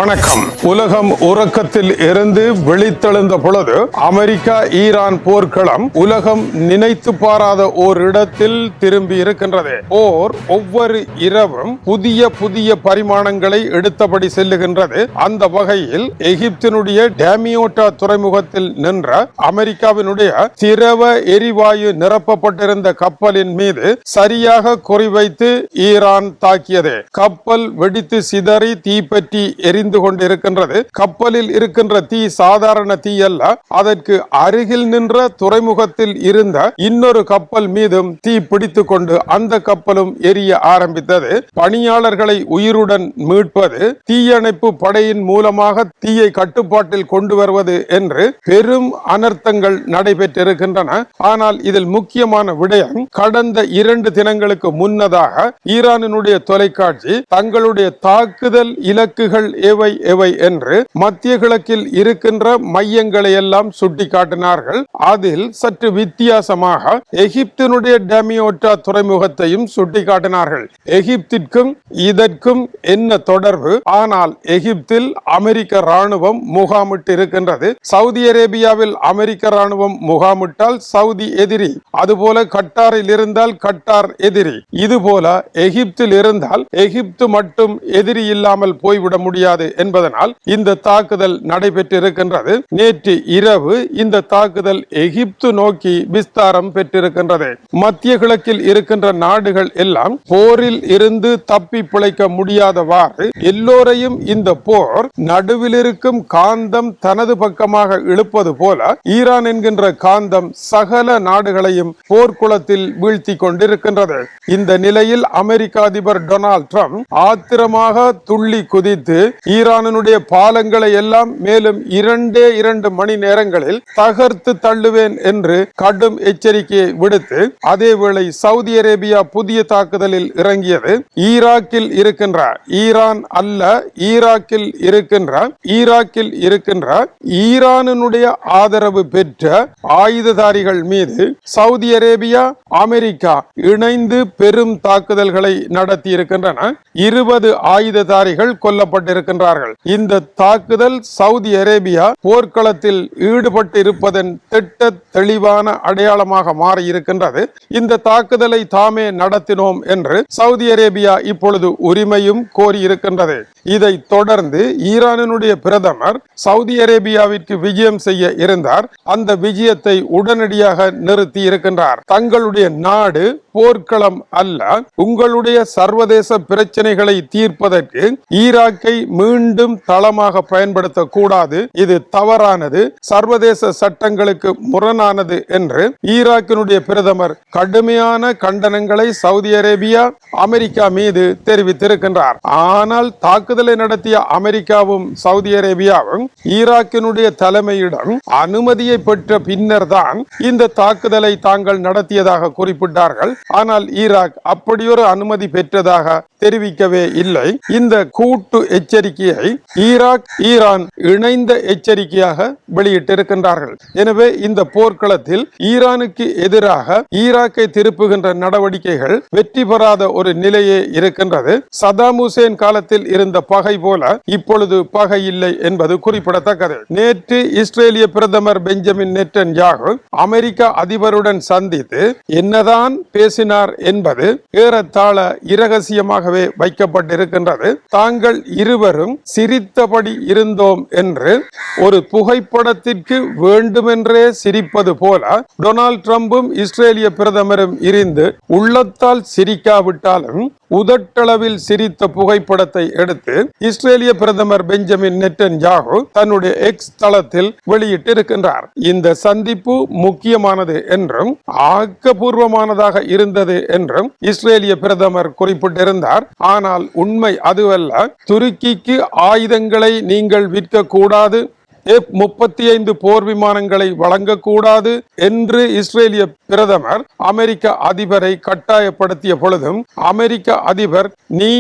வணக்கம். உலகம் உறக்கத்தில் இருந்து விழித்தெழுந்த பொழுது அமெரிக்கா ஈரான் போர்க்களம் உலகம் நினைத்து பாராத ஓர் இடத்தில் திரும்பி இருக்கின்றது. போர் ஒவ்வொரு இரவும் புதிய புதிய பரிமாணங்களை எடுத்தபடி செல்லுகின்றது. அந்த வகையில் எகிப்தினுடைய டேமியோட்டா துறைமுகத்தில் நின்ற அமெரிக்காவினுடைய திரவ எரிவாயு நிரப்பப்பட்டிருந்த கப்பலின் மீது சரியாக குறிவைத்து ஈரான் தாக்கியது. கப்பல் வெடித்து சிதறி தீப்பற்றி எரிந்து கொண்டிருக்கின்றது. கப்பலில் இருக்கின்ற தீ சாதாரண தீ அல்ல. அதற்கு அருகில் நின்ற துறைமுகத்தில் இருந்த இன்னொரு கப்பல் மீதும் தீ பிடித்துக் கொண்டு அந்த கப்பலும் எரிய ஆரம்பித்தது. பணியாளர்களை உயிருடன் மீட்பது, தீயணைப்பு படையின் மூலமாக தீயை கட்டுப்பாட்டில் கொண்டு வருவது என்று பெரும் அனர்த்தங்கள் நடைபெற்றிருக்கின்றன. ஆனால் இதில் முக்கியமான விடயம், கடந்த 2 தினங்களுக்கு முன்னதாக ஈரானினுடைய தொலைக்காட்சி தங்களுடைய தாக்குதல் இலக்குகள் எவை என்று மத்திய கிழக்கில் இருக்கின்ற மையங்களை எல்லாம் சுட்டிக்காட்டினார்கள். அதில் சற்று வித்தியாசமாக எகிப்தினுடைய டேமியோட்டா துறைமுகத்தையும் சுட்டிக்காட்டினார்கள். எகிப்திற்கும் இதற்கும் என்ன தொடர்பு? ஆனால் எகிப்தில் அமெரிக்க ராணுவம் முகாமிட்டு இருக்கின்றது. சவுதி அரேபியாவில் அமெரிக்க ராணுவம் முகாமிட்டால் சவுதி எதிரி, அதுபோல கட்டாரில் இருந்தால் கட்டார் எதிரி, இதுபோல எகிப்தில் இருந்தால் எகிப்து மட்டும் எதிரி இல்லாமல் போய்விட முடியாது என்பதனால் இந்த தாக்குதல் நடைபெற்றிருக்கின்றது. நேற்று இரவு இந்த தாக்குதல் எகிப்து நோக்கி விஸ்தாரம் பெற்றிருக்கின்றது. மத்திய கிழக்கில் இருக்கின்ற நாடுகள் எல்லாம் போரில் இருந்து தப்பி பிழைக்க முடியாதவாறு எல்லோரையும் இந்த போர் நடுவில் இருக்கும் காந்தம் தனது பக்கமாக இழுப்பது போல ஈரான் என்கின்ற காந்தம் சகல நாடுகளையும் போர்க்குளத்தில் வீழ்த்தி கொண்டிருக்கின்றது. இந்த நிலையில் அமெரிக்க அதிபர் டொனால்ட் ட்ரம்ப் ஆத்திரமாக துள்ளி குதித்து ஈரானுடைய பாலங்களை எல்லாம் மேலும் 2 மணி நேரங்களில் தகர்த்து தள்ளுவேன் என்று கடும் எச்சரிக்கையை விடுத்து, அதேவேளை சவுதி அரேபியா புதிய தாக்குதலில் இறங்கியது. ஈராக்கில் இருக்கின்ற, ஈரான் அல்ல, ஈராக்கில் இருக்கின்ற ஈரானுடைய ஆதரவு பெற்ற ஆயுததாரிகள் மீது சவுதி அரேபியா, அமெரிக்கா இணைந்து பெரும் தாக்குதல்களை நடத்தி இருக்கின்றன. 20 ஆயுததாரிகள் கொல்லப்பட்டிருக்கின்றார்கள். இந்த தாக்குதல் சவுதி அரேபியா போர்க்களத்தில் ஈடுபட்டு இருப்பதன் திட்ட தெளிவான அடையாளமாக மாறி இருக்கின்றது. இந்த தாக்குதலை தாமே நடத்தினோம் என்று சவுதி அரேபியா இப்பொழுது உரிமையும் கோரி இருக்கின்றது. இதை தொடர்ந்து ஈரானுடைய பிரதமர் சவுதி அரேபியாவிற்கு விஜயம் செய்ய இருந்தார். அந்த விஜயத்தை உடனடியாக நிறுத்தி இருக்கின்றார். தங்களுடைய நாடு போர்க்களம் அல்ல, உங்களுடைய சர்வதேச பிரச்சனைகளை தீர்ப்பதற்கு ஈராக்கை மீண்டும் தளமாக பயன்படுத்தக்கூடாது, இது தவறானது, சர்வதேச சட்டங்களுக்கு முரணானது என்று ஈராக்கினுடைய பிரதமர் கடுமையான கண்டனங்களை சவுதி அரேபியா, அமெரிக்கா மீது தெரிவித்திருக்கின்றார். ஆனால் தாக்குதலை நடத்திய அமெரிக்காவும் சவுதி அரேபியாவும் ஈராக்கினுடைய தலைமையிடம் அனுமதியை பெற்ற பின்னர் தான் இந்த தாக்குதலை தாங்கள் நடத்தியதாக குறிப்பிட்டார்கள். ஆனால் ஈராக் அப்படியொரு அனுமதி பெற்றதாக தெரிவிக்கவே இல்லை. இந்த கூட்டு எச்சரிக்கையை ஈரான் இணைந்த எச்சரிக்கையாக வெளியிட்டிருக்கின்றார்கள். எனவே இந்த போர்க்களத்தில் ஈரானுக்கு எதிராக ஈராக்கை திருப்புகின்ற நடவடிக்கைகள் வெற்றி பெறாத ஒரு நிலையே இருக்கின்றது. சதாம் ஹுசேன் காலத்தில் இருந்த பகை போல இப்பொழுது பகை இல்லை என்பது குறிப்பிடத்தக்கது. நேற்று இஸ்ரேலிய பிரதமர் பெஞ்சமின் நெட்டன்யாகு அமெரிக்க அதிபருடன் சந்தித்து என்னதான் பேசினார் என்பது ஏறத்தாழ இரகசியமாகவே வைக்கப்பட்டிருக்கின்றது. தாங்கள் இருவரும் சிரித்தபடி இருந்தோம் என்று ஒரு புகைப்படத்திற்கு வேண்டுமென்றே சிரிப்பது போல டொனால்ட் ட்ரம்பும் இஸ்ரேலிய பிரதமரும் இருந்து உள்ளத்தால் சிரிக்காவிட்டாலும் உதட்டளவில் சிரித்த புகைப்படத்தை எடுத்து இஸ்ரேலிய பிரதமர் பெஞ்சமின் நெட்டன்யாகு தன்னுடைய எக்ஸ் தளத்தில் வெளியிட்டிருக்கின்றார். இந்த சந்திப்பு முக்கியமானது என்றும் ஆக்கப்பூர்வமானதாக இருந்தது என்றும் இஸ்ரேலிய பிரதமர் குறிப்பிட்டிருந்தார். ஆனால் உண்மை அதுவல்ல. துருக்கிக்கு ஆயுதங்களை நீங்கள் விற்க கூடாது, F-35 போர் விமானங்களை வழங்கக்கூடாது என்று இஸ்ரேலிய பிரதமர் அமெரிக்க அதிபரை கட்டாயப்படுத்திய பொழுதும் அமெரிக்க அதிபர் நீ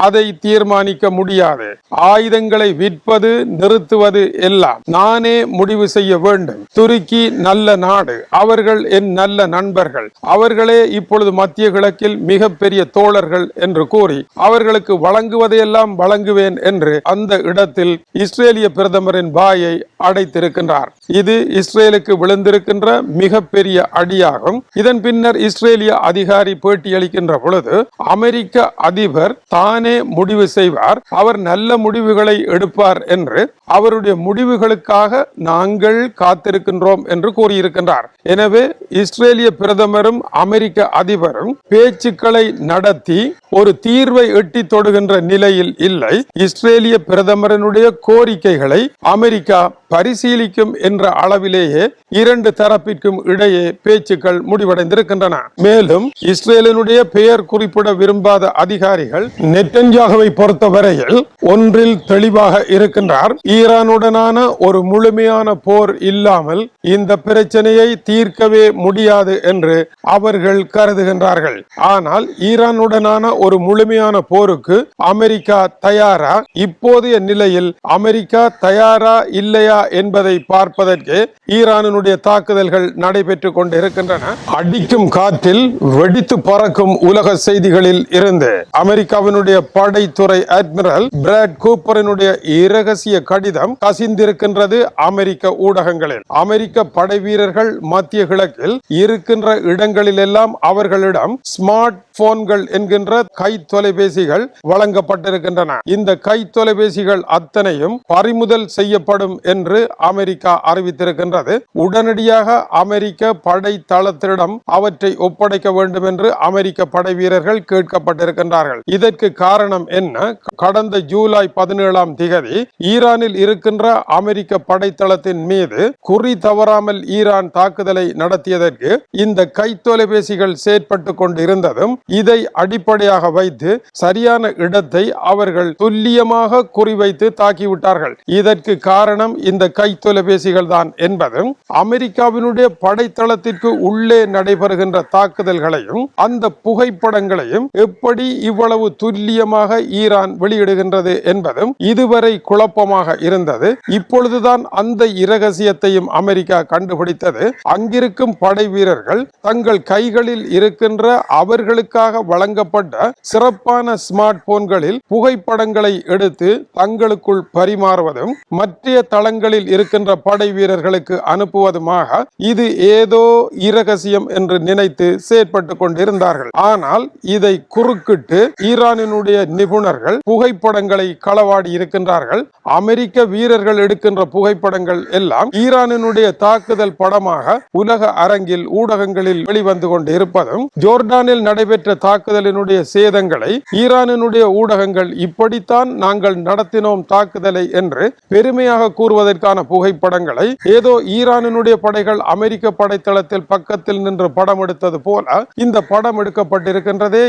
அதை தீர்மானிக்க முடியாது, ஆயுதங்களை விற்பது நிறுத்துவது எல்லாம் நானே முடிவு செய்ய வேண்டும். துருக்கி நல்ல நாடு, அவர்கள் என் நல்ல நண்பர்கள், அவர்களே இப்பொழுது மத்திய கிழக்கில் மிகப்பெரிய தோழர்கள் என்று கூறி அவர்களுக்கு வழங்குவதையெல்லாம் வழங்குவேன் என்று அந்த இடத்தில் இஸ்ரேலிய பிரதமரின் வாயை அடைத்திருக்கின்றார். இது இஸ்ரேலுக்கு விழுந்திருக்கின்ற மிகப்பெரிய அடியாகும். இதன் பின்னர் இஸ்ரேலிய அதிகாரி பேட்டியளிக்கின்ற பொழுது அமெரிக்க அதிபர் தானே முடிவு செய்வார், அவர் நல்ல முடிவுகளை எடுப்பார் என்று, அவருடைய முடிவுகளுக்காக நாங்கள் காத்திருக்கின்றோம் என்று கூறியிருக்கின்றார். எனவே இஸ்ரேலிய பிரதமரும் அமெரிக்க அதிபரும் பேச்சுக்களை நடத்தி ஒரு தீர்வை எட்டி தொடுகின்ற நிலையில் இல்லை. இஸ்ரேலிய பிரதமரனுடைய கோரிக்கைகளை அமெரிக்கா பரிசீலிக்கும் என்ற அளவிலேயே இரண்டு தரப்பிற்கும் இடையே பேச்சுக்கள் முடிவடைந்திருக்கின்றன. மேலும் இஸ்ரேலினுடைய பெயர் குறிப்பிட விரும்பாத அதிகாரிகள் நெட்டன்யாகுவை பொறுத்தவரையில் ஒன்றில் தெளிவாக இருக்கின்றார், ஈரானுடனான ஒரு முழுமையான போர் இல்லாமல் இந்த பிரச்சனையை தீர்க்கவே முடியாது என்று அவர்கள் கருதுகின்றார்கள். ஆனால் ஈரானுடனான ஒரு முழுமையான போருக்கு அமெரிக்கா தயாரா? இப்போதைய நிலையில் அமெரிக்கா தயாரா இல்லையா என்பதை பார்ப்பதற்கு ஈரானுடைய தாக்குதல்கள் நடைபெற்றுக் கொண்டிருக்கின்றன. அடிக்கும் காற்றில் வெடித்து பறக்கும் உலக செய்திகளில் இருந்து அமெரிக்காவினுடைய படைத்துறை அட்மிரல் பிராட் கூப்பரினுடைய இரகசிய கடிதம் கசிந்திருக்கின்றது அமெரிக்க ஊடகங்களில். அமெரிக்க படை வீரர்கள் மத்திய கிழக்கில் இருக்கின்ற இடங்களில் எல்லாம் அவர்களிடம் ஸ்மார்ட் போன்கள் என்கின்ற கை தொலைபேசிகள் வழங்கப்பட்டிருக்கின்றன. இந்த கை தொலைபேசிகள் அத்தனையும் பறிமுதல் செய்யப்படும் என்று அமெரிக்கா அறிவித்திருக்கின்றது. உடனடியாக அமெரிக்க படை தளத்திடம் அவற்றை ஒப்படைக்க வேண்டும் என்று அமெரிக்க படை வீரர்கள் கேட்கப்பட்டிருக்கின்றார்கள். இதற்கு காரணம் என்ன? கடந்த ஜூலை 17ஆம் திகதி ஈரானில் இருக்கின்ற அமெரிக்க படைத்தளத்தின் மீது குறி தவறாமல் ஈரான் தாக்குதலை நடத்தியதற்கு இந்த கை தொலைபேசிகள் செயற்பட்டுக் கொண்டிருந்ததும் இதை அடிப்படையாக வைத்து சரியான இடத்தை அவர்கள் துல்லியமாக குறிவைத்து தாக்கிவிட்டார்கள். இதற்கு காரணம் இந்த கை தொலைபேசிகள் தான் என்பதும் அமெரிக்காவினுடைய படைத்தளத்திற்கு உள்ளே நடைபெறுகின்ற தாக்குதல்களையும் அந்த புகைப்படங்களையும் எப்படி இவ்வளவு துல்லியமாக ஈரான் வெளியிடுகின்றது என்பதும் இதுவரை குழப்பமாக இருந்தது. இப்பொழுதுதான் அந்த இரகசியத்தையும் அமெரிக்கா கண்டுபிடித்தது. அங்கிருக்கும் படை வீரர்கள் தங்கள் கைகளில் இருக்கின்ற அவர்களுக்காக வழங்கப்பட்ட சிறப்பான ஸ்மார்ட் போன்களில் புகைப்படங்களை எடுத்து தங்களுக்குள் பரிமாறுவதும் மற்ற தளங்களில் இருக்கின்ற படை வீரர்களுக்கு அனுப்புவதுமாக இது ஏதோ இரகசியம் என்று நினைத்து செயற்பட்டுக் கொண்டிருந்தார்கள். ஆனால் இதை குறுக்கிட்டு ஈரானினுடைய நிபுணர்கள் புகைப்படங்களை களவாடி இருக்கின்றார்கள். அமெரிக்க வீரர்கள் எடுக்கின்ற புகைப்படங்கள் எல்லாம் ஈரானினுடைய தாக்குதல் படமாக உலக அரங்கில் ஊடகங்களில் வெளிவந்து கொண்டிருப்பதும், ஜோர்டானில் நடைபெற்ற தாக்குதலினுடைய சேதங்களை ஈரானினுடைய ஊடகங்கள் இப்படித்தான் நாங்கள் நடத்தினோம் தாக்குதலை என்று பெருமையாக கூறுவதற்கான புகைப்படங்களை ஏதோ ஈரானினுடைய படைகள் அமெரிக்க படைத்தளத்தில் பக்கத்தில் நின்று படம் எடுத்தது போல இந்த படம் எடுக்கப்பட்டிருக்கின்றதே.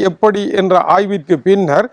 எப்படி என்ற ஆய்விற்கு பின்னர்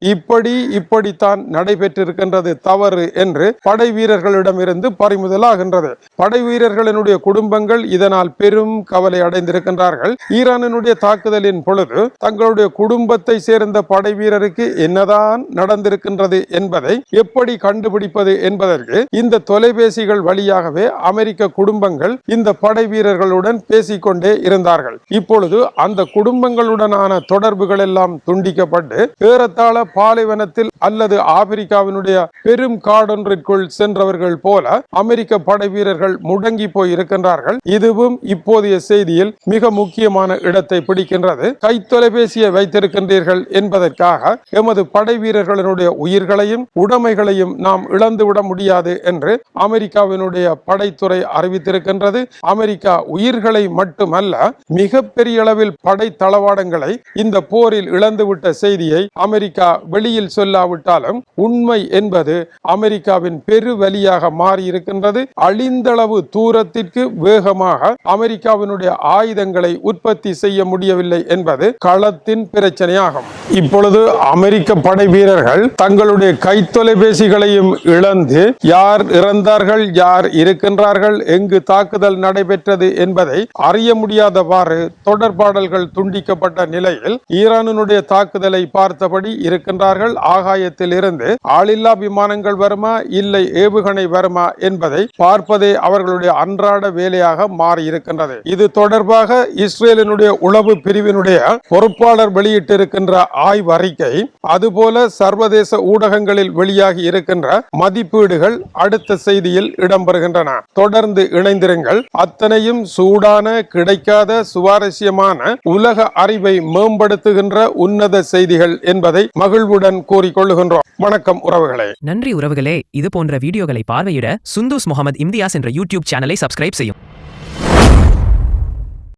இப்படித்தான் நடைபெற்றிருக்கின்றது தவறு என்று படை வீரர்களிடமிருந்து பறிமுதலாகின்றது. படை வீரர்களினுடைய குடும்பங்கள் இதனால் பெரும் கவலை அடைந்திருக்கின்றார்கள். ஈரானினுடைய தாக்குதலின் பொழுது தங்களுடைய குடும்பத்தை சேர்ந்த படை வீரருக்கு என்னதான் நடந்திருக்கின்றது என்பதை எப்படி கண்டுபிடிப்பது என்பதற்கு இந்த தொலைபேசிகள் வழியாகவே அமெரிக்க குடும்பங்கள் இந்த படை வீரர்களுடன் பேசிக்கொண்டே இருந்தார்கள். இப்பொழுது அந்த குடும்பங்களுடனான தொடர்புகள் எல்லாம் துண்டிக்கப்பட்டு ஏறத்தாழ பாலைவனத்தில் அல்லது ஆப்பிரிக்காவினுடைய பெரும் காடொன்றிற்குள் சென்றவர்கள் போல அமெரிக்க படை வீரர்கள் முடங்கி போய் இருக்கின்றார்கள். இதுவும் இப்போதைய செய்தியில் மிக முக்கியமான இடத்தை பிடிக்கின்றது. கை தொலைபேசியை வைத்திருக்கின்றீர்கள் என்பதற்காக எமது படை வீரர்களினுடைய உயிர்களையும் உடைமைகளையும் நாம் இழந்துவிட முடியாது என்று அமெரிக்காவினுடைய படைத்துறை அறிவித்திருக்கின்றது. அமெரிக்கா உயிர்களை மட்டுமல்ல மிக பெரிய அளவில் படை தளவாடங்களை இந்த போரில் இழந்துவிட்ட செய்தியை அமெரிக்கா வெளியில் சொல்லாவிட்டாலும் உண்மை என்பது அமெரிக்காவின் பெருவலியாக மாறி இருக்கின்றது. அழிந்தளவு தூரத்திற்கு வேகமாக அமெரிக்காவினுடைய ஆயுதங்களை உற்பத்தி செய்ய முடியவில்லை என்பது என்பது களத்தின் பிரச்சனையாகும். இப்பொழுது அமெரிக்க படை வீரர்கள் தங்களுடைய கைத்தொலைபேசிகளையும் இழந்து யார் இறந்தார்கள், யார் இருக்கின்றார்கள், எங்கு தாக்குதல் நடைபெற்றது என்பதை அறிய முடியாதவாறு தொடர்பாடல்கள் துண்டிக்கப்பட்ட நிலையில் ஈரானுடைய தாக்குதலை பார்த்தபடி இருக்கின்றார்கள். ஆகாயத்தில் இருந்து ஆளில்லா விமானங்கள் வருமா இல்லை ஏவுகணை வருமா என்பதை பார்ப்பதே அவர்களுடைய அன்றாட வேலையாக மாறி இருக்கின்றது. இது தொடர்பாக இஸ்ரேலினுடைய உளவு பிரிவினுடைய பொறுப்பாளர் வெளியிட்டிருக்கின்ற ஆய்வு அறிக்கை, அதுபோல சர்வதேச ஊடகங்களில் வெளியாகி இருக்கின்ற மதிப்பீடுகள் அடுத்த செய்தியில் இடம்பெறுகின்றன. தொடர்ந்து இணைந்திருங்கள். அத்தனையும் சூடான, கிடைக்காத, சுவாரஸ்யமான, உலக அறிவை மேம்படுத்துகின்ற உன்னத செய்திகள் என்பதை மகிழ்வுடன் கூறிக்கொள்ளுகின்றோம். வணக்கம் உறவுகளே. நன்றி உறவுகளே. இது போன்ற வீடியோகளை பார்வையிட சுந்தூஸ் முகமது இம்தியாஸ் என்ற யூடியூப் சேனலை சப்ஸ்கிரைப் செய்யும்.